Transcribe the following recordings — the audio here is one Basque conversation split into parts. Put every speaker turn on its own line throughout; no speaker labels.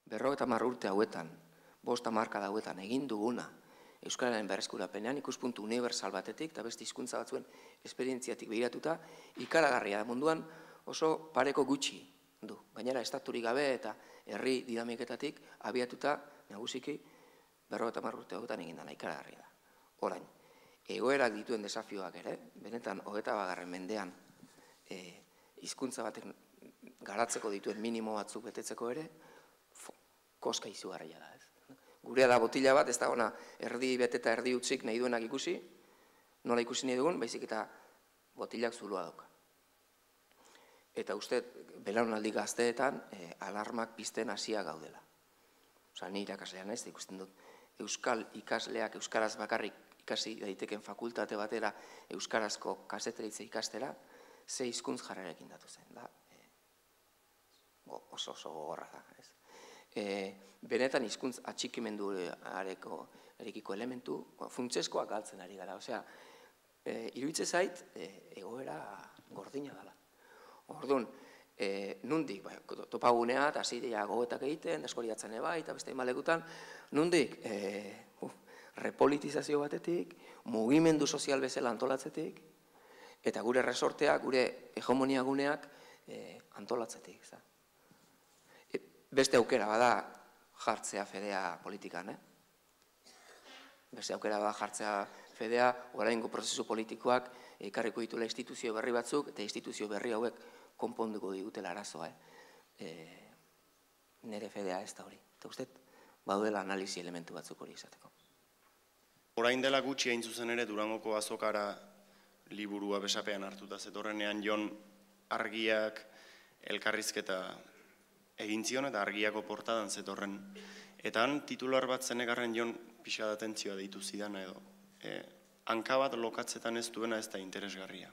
50 urte hauetan, 5 hamarkada hauetan egin duguna Euskararen berreskurapenean ikuspuntu unibertsal batetik eta beste hizkuntza batzuen esperientziatik begiratuta ikaragarria da munduan oso pareko gutxi du. Gainera, estaturik gabe eta herri dinamiketatik abiatuta nagusiki 50 urte hauetan egin dena ikaragarria da. Orain, egoerak dituen desafioak ere, benetan 21. mendean hizkuntza batek garatzeko dituen minimo batzuk betetzeko ere, koska izugarria da, ez? Gurea da botila bat, ez da ona erdi beteta erdi utzik nahi duenak ikusi, nola ikusi nahi dugun, baizik eta botilak zulua dauka. Eta uste, belaunaldi gazteetan, alarmak pizten hasia gaudela. Osa, ni irakaslean ez, ikusten dut, euskal ikasleak euskaraz bakarrik ikasi daiteken fakultate batera euskarazko kazetritze ikastera, 6 hizkuntz jarrerekin datu zen, da? Oso gogorra da, ez? Benetan hizkuntz atxikimendu arekiko elementu funtsezkoak galtzen ari gara. Osea, iruditze zait, egoera gordina dela. Orduan, nundik, topagunea eta hasiria gogoetak egiten, deskoriatzen eba eta beste malekutan, nundik, repolitizazio batetik, mugimendu sozial bezala antolatzetik, eta gure resortea, gure hegemonia guneak antolatzetik. Beste aukera bada jartzea fedea politikan, Beste aukera bada jartzea fedea, oraingo prozesu politikoak ekarriko ditula instituzio berri batzuk, eta instituzio berri hauek konponduko digutela arazoa, Nere fedea ez da hori. Eta uste, baduela analisi elementu batzuk hori izateko.
Orain dela gutxi hain zuzen ere Durangoko azokara liburua besapean hartuta zetorrenean Jon Argiak elkarrizketa egin zion eta Argiako portadan zetorren. Eta han titular bat zenegarren Jon pixa da atentzioa deitu zidan edo. Hanka bat lokatzetan ez duena ez da interesgarria.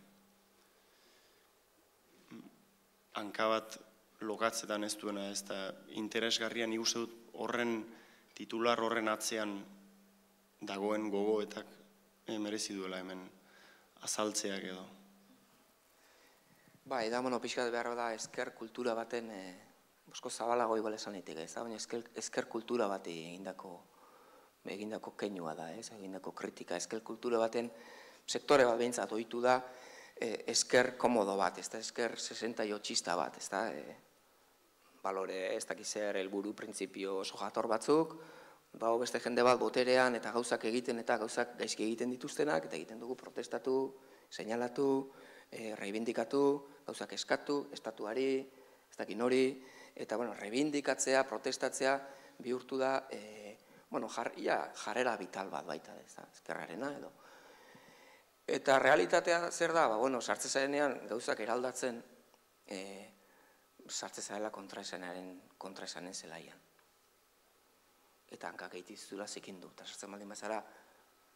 Hanka bat lokatzetan ez duena ez da interesgarria, nik uste dut horren titular horren atzean dagoen gogoetak merezi duela hemen azaltzeak edo.
Ba, eda pixkat behar da esker kultura baten, bosko zabalago igual esan litik, ez da, baina esker kultura bat egindako keinua da, egindako kritika, esker kultura baten sektore bat behintzat ohitu da esker komodo bat, ez da, esker 68ista bat, ez da, balore, ez dakizer, helburu, printzipio oso jator batzuk, dago beste jende bat boterean eta gauzak egiten eta gauzak gaizki egiten dituztenak, eta egiten dugu protestatu, seinalatu, reibindikatu, gauzak eskatu, estatuari, ez dakin hori, eta, reibindikatzea, protestatzea, bihurtu da, jarrera vital bat baita, ez da, ezkerrarena edo. Eta realitatea zer da, sartze zarenean gauzak eraldatzen, sartze zarela kontraesanen zelaian. Eta hankak egitizula zikindu, eta sartzen baldin bazara,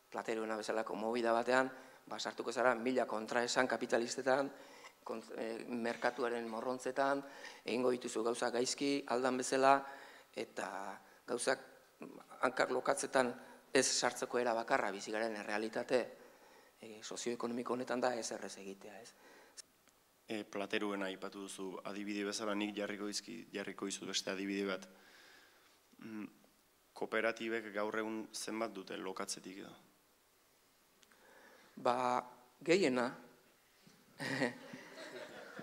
plateruena bezalako movida batean, sartuko zara 1000 kontraesan kapitalistetan, merkatuaren morrontzetan, egingo dituzu gauzak gaizki, aldan bezala, eta gauzak hankak lokatzetan ez sartzeko era bakarra bizigaren errealitate sozioekonomiko honetan da ez errez egitea, ez.
Plateruena aipatu duzu adibide bezala, nik jarriko izu beste adibide bat. Kooperatibek gaur egun zenbat dute lokatzetik edo?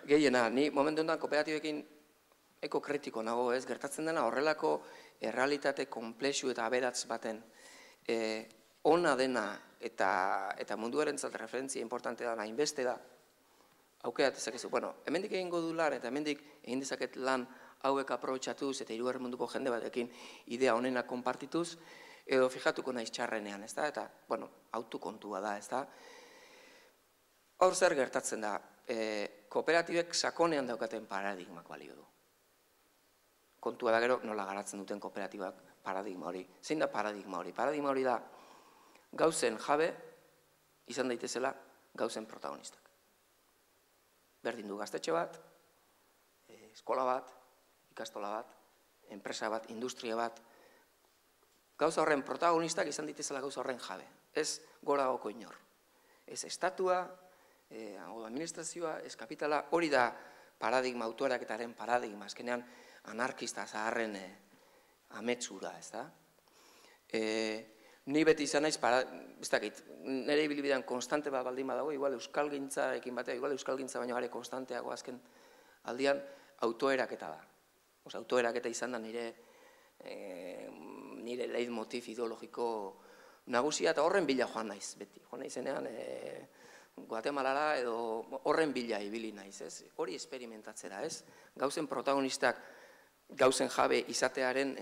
Gehiena, ni momentu honetan kooperatibekin eko kritiko nago, ez, gertatzen dena horrelako errealitate komplexu eta aberatz baten ona dena eta munduaren zat referentzia importante da, hainbeste da, aukerat ezakezu, hemendik egingo du lan eta hemendik egin dezaket lan hauek aprobetxatuz eta hirugarren munduko jende batekin idea honena konpartituz, edo fijatuko naiz txarrenean, ez da, eta, autokontua da, ez da. Hor zer gertatzen da, kooperatibek sakonean daukaten paradigmak balio du. Kontua da gero nola garatzen duten kooperatibak paradigma hori. Zein da paradigma hori? Paradigma hori da gauzen jabe izan daitezela gauzen protagonistak. Berdin du gaztetxe bat, eskola bat, ikastola bat, enpresa bat, industria bat, gauza horren protagonistak izan ditezela gauza horren jabe. Ez gora goko inor. Ez estatua, administrazioa, ez kapitala, hori da paradigma, autoeraketaren paradigma, azkenean anarkista zaharren ametsura, ez da? Ni beti izan naiz, ez dakit, nire ibilbidean konstante bat baldin badago, igual euskalgintzarekin batea, igual euskalgintza baino gare konstanteago azken aldian autoeraketa da. Autoeraketa izan da nire leitmotiv ideologiko nagusia, eta horren bila joan naiz, beti. Joan naizenean, Guatemalara edo horren bila ibili naiz, ez? Hori esperimentatzera, ez? Gauzen protagonistak, gauzen jabe izatearen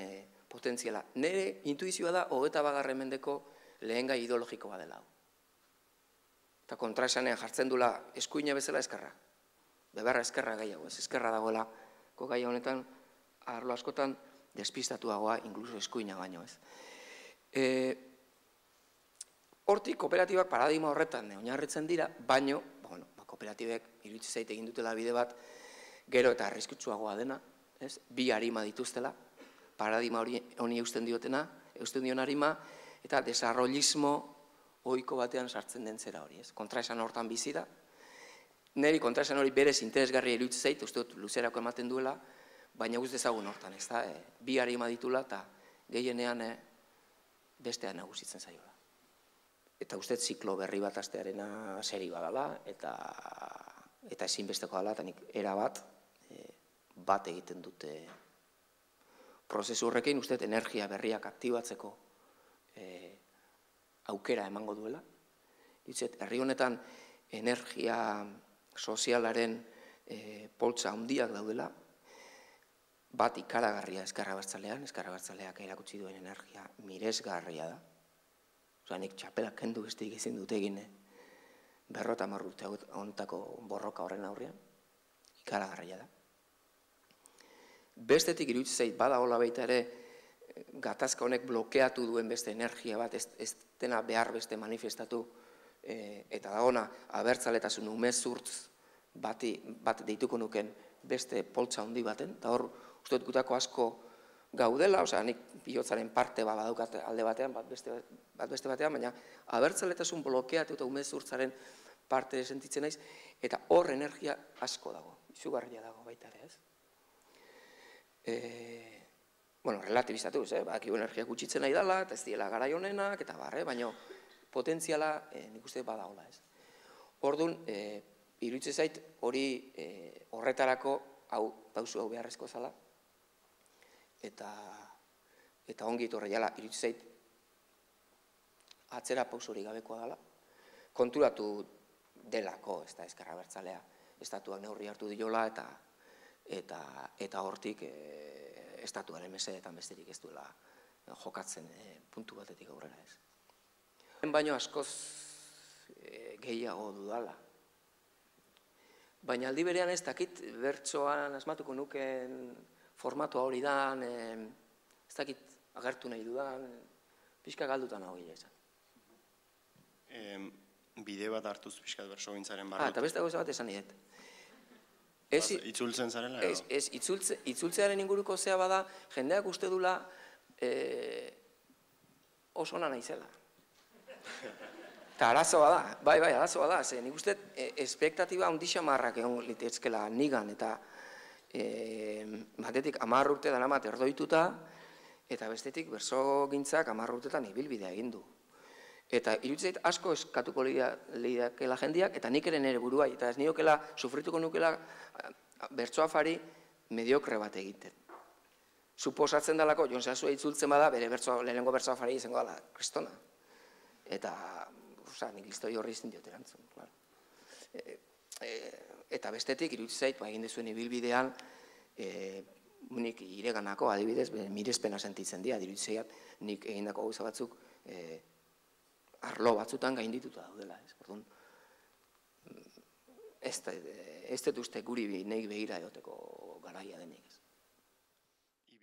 potentziala. Nire intuizioa da, 21. mendeko lehen gai ideologiko bat dela. Eta kontraesanean jartzen dula eskuina bezala eskerra. Beberra eskerra gehiago, ez? Eskerra dagoela, gai honetan, arlo askotan, despistatuagoa, inkluso eskuina baino, ez? Hortik, kooperatibak paradigma horretan oinarritzen dira, baino, kooperatibek iruditzen zait egin dutela bide bat, gero eta arriskutsuagoa dena, bi arima dituztela, paradigma honi eusten dion arima, eta desarrollismo ohiko batean sartzen den zera hori, kontraesan hortan bizi da. Neri kontraesan hori berez interesgarria iruditzen zait, uste dut luzerako ematen duela, baina guz dezagun hortan, ez da, bi arima ditula eta gehienean bestea nagusitzen zaiola. Eta uste ziklo berri bat astearena seri badala, eta ezinbesteko dela, eta nik erabat bat egiten dute prozesu horrekin, uste energia berriak aktibatzeko aukera emango duela. Herri honetan energia sozialaren poltsa handiak daudela, bat ikaragarria Ezker Abertzalean, Ezker Abertzaleak erakutsi duen energia miresgarria da. Nik txapelak kendu besteik ezin dut egin 50 urte honetako borroka horren aurrean, ikaragarria da. Bestetik iruditzen zait bada hola baita ere gatazka honek blokeatu duen beste energia bat, ez dena behar beste manifestatu, eta da ona abertzaletasun umezurtz bat deituko nuken beste poltsa handi baten, eta hor uste dut gutako asko gaudela, nik bihotzaren parte badaukat alde batean, bat beste batean, baina abertzaletasun blokeatu eta umezurtzaren parte sentitzen naiz, eta hor energia asko dago, izugarria dago baita ere, ez? Relativizatuz, bakigu energia gutxitzen nahi dela, eta ez diela garai honenak, eta barre, baina potentziala nik uste badagoela, ez? Orduan, iruditzen zait hori horretarako pausu hau beharrezko zala, eta ongi etorri jala, iruditzen zait atzera pausorik gabekoa dela, konturatu delako, ez da Ezker Abertzalea, estatuak neurri hartu diola, eta hortik estatuaren mesedetan besterik ez duela jokatzen puntu batetik aurrera ez. Baino askoz gehiago dudala. Baina aldi berean ez dakit bertsoan asmatuko nuken formatua hori dan, ez dakit agertu nahi dudan, pixka galdutan hau gila izan.
Bide bat hartuz pixkat bertsogintzaren barrut.
Eta beste gauza bat esan nidet.
Itzultzen zarela edo?
Ez, itzultzearen inguruko zea bada, jendeak uste dula oso ona naizela. Eta arazoa da, bai, arazoa da, nik uste espektatiba ondixo marrak egon litezkela nigan, eta batetik 10 urte daramat erdoituta, eta bestetik bertsogintzak 10 urtetan ibilbidea egin du. Eta iruditzait asko eskatuko lehiakela jendiak, eta nik ere nire buruai, eta ez niokela, sufrituko nukela bertsoafari mediokre bat egiten. Suposatzen dalako, Jon Sasua itzultzen bada, bere lehenengo bertsoafari izango dela, kristona. Eta, nik listoi horri izin diot erantzun, klaro. Eta bestetik, iruditzait, egin dezuen ibilbidean, nik ireganako, adibidez, mirespena sentitzen dira, iruditzaiat, nik egindako gauza batzuk, arlo batzutan gaindituta daudela, ez? Orduan, ez dut uste guri nahi begira egoteko garaia denik.